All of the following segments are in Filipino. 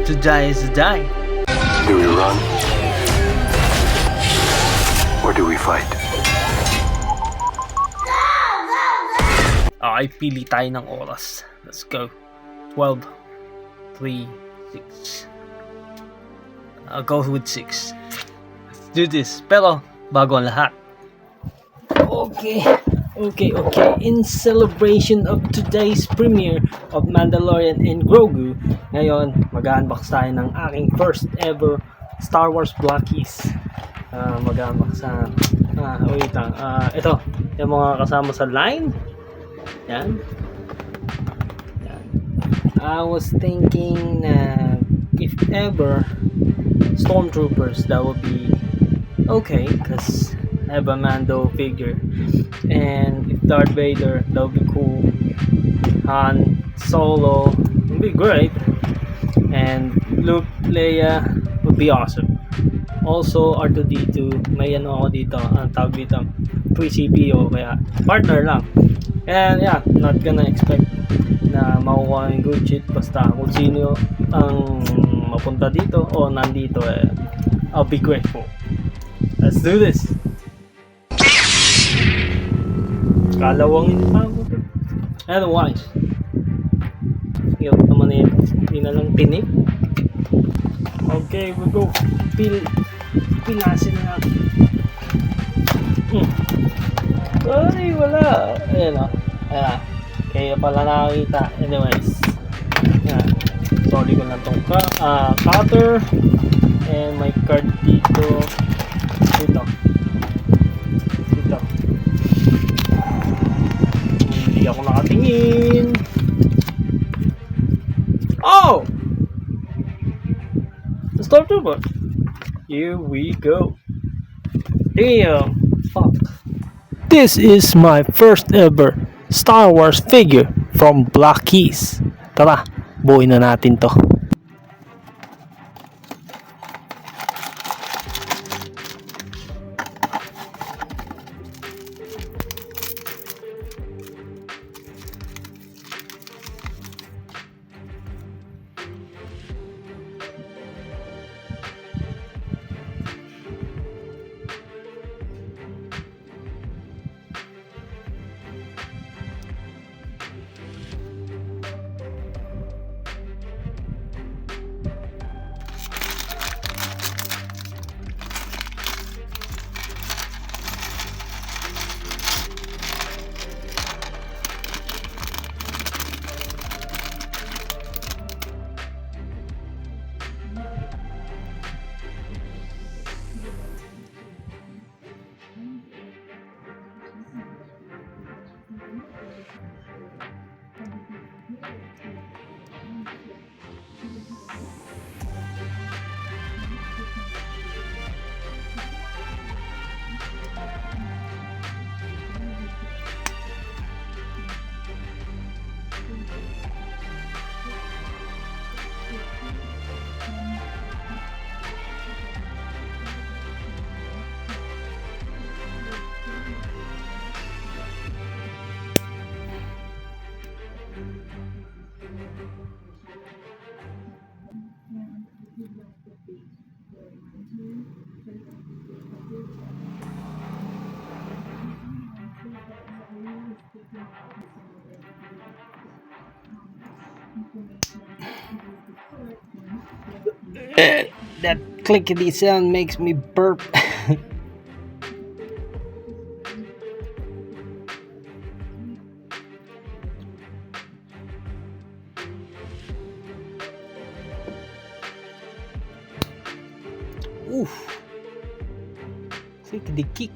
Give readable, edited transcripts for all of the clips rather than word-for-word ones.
To die is to die. Do we run? Or do we fight? Okay, pili tayo ng oras. Let's go. 12, 3, 6. I'll go with 6. Let's do this. Pero, bago ang lahat. Okay. In celebration of today's premiere of Mandalorian and Grogu, ngayon, mag-unbox tayo ng aking first ever Star Wars Blockies. Mag-unbox sa... ito. Yung mga kasama sa line. Yan. I was thinking na if ever Stormtroopers, that would be okay because I have a Mando figure, and if Darth Vader, that would be cool. Han Solo would be great, and Luke, Leia would be awesome. Also R2D2, may ano ako dito, ang tawag dito, 3CPO, kaya partner lang. And yeah, not gonna expect na makukuha yung good shit, basta kung sino ang mapunta dito o nandito, I'll be grateful. Let's do this. Kalawangin pa ako. Otherwise, yun naman yun, hindi na lang tinik. Okay, we go. Pinasin na natin. Ay, wala. Ayan o. Ayan. Kaya pala nakakita. Anyways. Ayan. Sorry ko lang itong cutter. And my card dito. Dito. Hindi ako nakatingin. Oh! The Stormtrooper. Here we go. Damn. Fuck. This is my first ever Star Wars figure from Blockies. Tara, buuin na natin to. That clickety sound makes me burp. Oof. Clickety kick.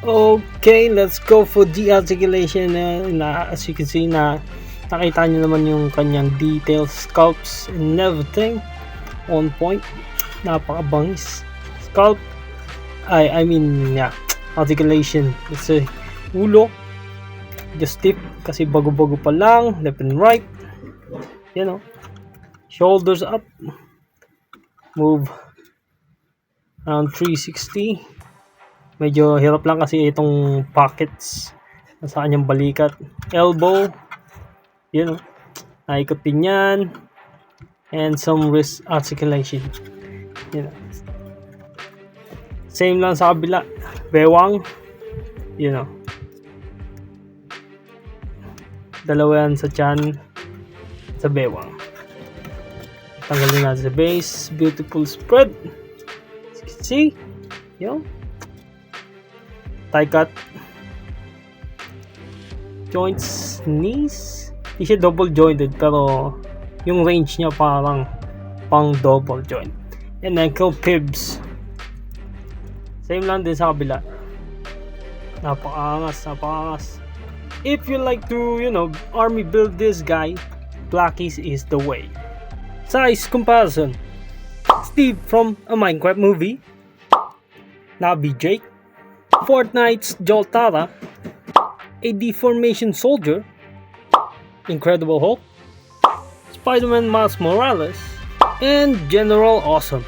Okay, let's go for the articulation. As you can see, nakita nyo naman yung kanyang details, sculpts, and everything on point. Napakabangis. Sculpt, I mean, yeah, articulation. Let's say, ulo, just tip, kasi bago-bago pa lang, left and right. You know, shoulders up, move around 360. Medyo hirap lang kasi itong pockets sa kanyang balikat. Elbow, you know, naikot din yan. And some wrist articulation. You know. Same lang sa kabila. Bewang, you know. Dalawa yan sa chan, sa bewang. Tanggalin natin sa base. Beautiful spread. As you can see, you know. Thigh cut. Joints, knees. Hindi siya double jointed pero yung range niya parang pang double joint. And ankle pibs. Same lang din sa kabila. Napakaangas. If you like to, you know, army build this guy, Blackies is the way. Size comparison. Steve from a Minecraft movie. Nabi Jake. Fortnite's Joltara, a Deformation Soldier, Incredible Hulk, Spider-Man Miles Morales, and General Awesome.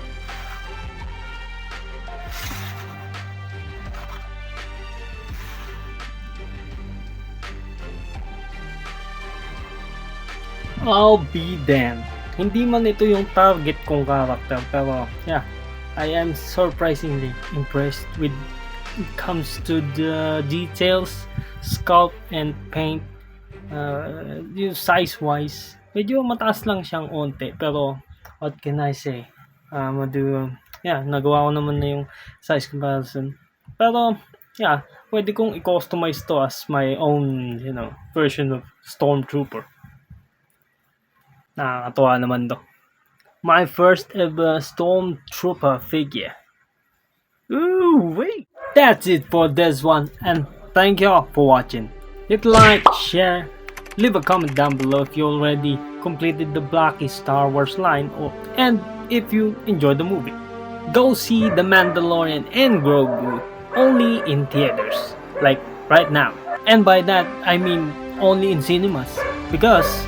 I'll be damned. Hindi man ito yung target kong character, pero yeah, I am surprisingly impressed with it comes to the details, sculpt and paint. Yung size wise medyo mataas lang siyang onte, pero what can I say, nagawa ko naman na yung size comparison, pero yeah, pwede kong i-customize to as my own, you know, version of Stormtrooper. Nakakatuwa naman to. My first ever Stormtrooper figure. Ooh, wait. That's it for this one, and thank you all for watching. Hit like, share, leave a comment down below if you already completed the Blackie Star Wars line, and if you enjoyed the movie. Go see The Mandalorian and Grogu only in theaters, like right now. And by that, I mean only in cinemas, because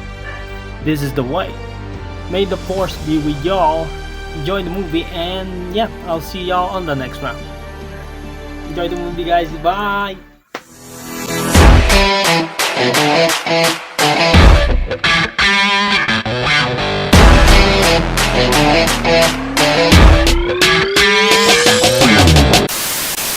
this is the way. May the force be with y'all. Enjoy the movie, and yeah, I'll see y'all on the next round. Enjoy the movie, guys. Bye. Thank you.